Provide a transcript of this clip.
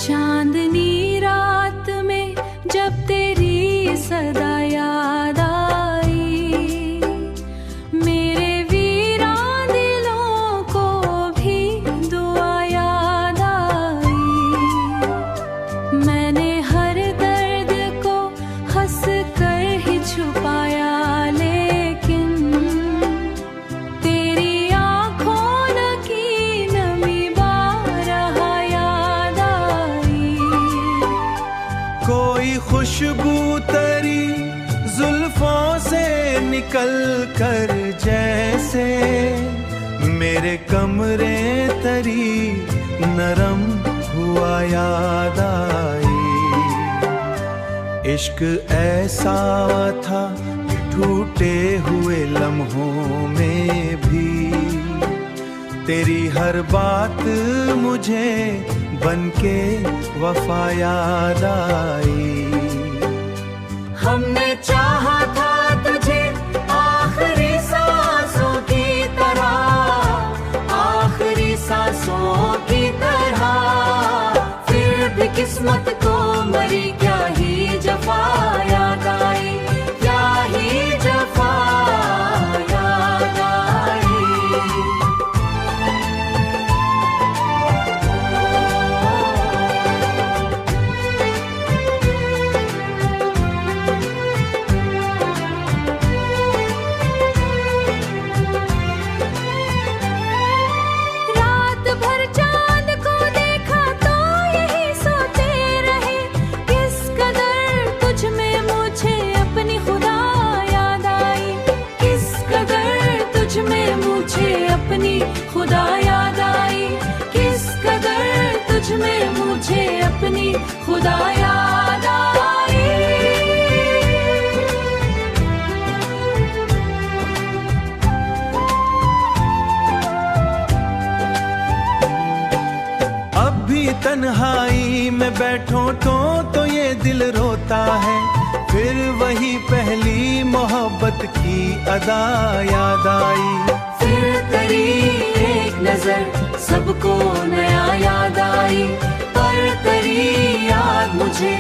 चांदनी रात में जब तेरी सदा याद आई, मेरे वीरान दिलों को भी दुआ याद आई। मैंने हर दर्द को हंस कर ही छुपाया, लेकिन तेरी आंखों की नमी बारहा याद आई। कोई खुशबू तरी जुल्फों से निकल कर जैसे मेरे कमरे तरी नरम हुआ याद आई। इश्क ऐसा था टूटे हुए लम्हों में भी, तेरी हर बात मुझे बनके वफा याद आई। हमने चाहा था तुझे आखिरी सांसों की तरह, आखिरी सांसों की तरह, फिर भी किस्मत को मरी क्या ही जफा याद आई, क्या ही जफा याद आई। रात भर चांद को देखा तो यही सोते रहे, किस कदर तुझ में मुझे अपनी खुदा याद आई, किस कदर तुझ में मुझे अपनी खुदा याद आई, किस कदर तुझ में मुझे अपनी खुदा याद आई। अब भी तन्हाई में बैठो तो ये दिल रोता है, फिर वही पहली मोहब्बत की अदा याद आई। फिर तेरी एक नजर सबको नया याद आई, पर तेरी याद मुझे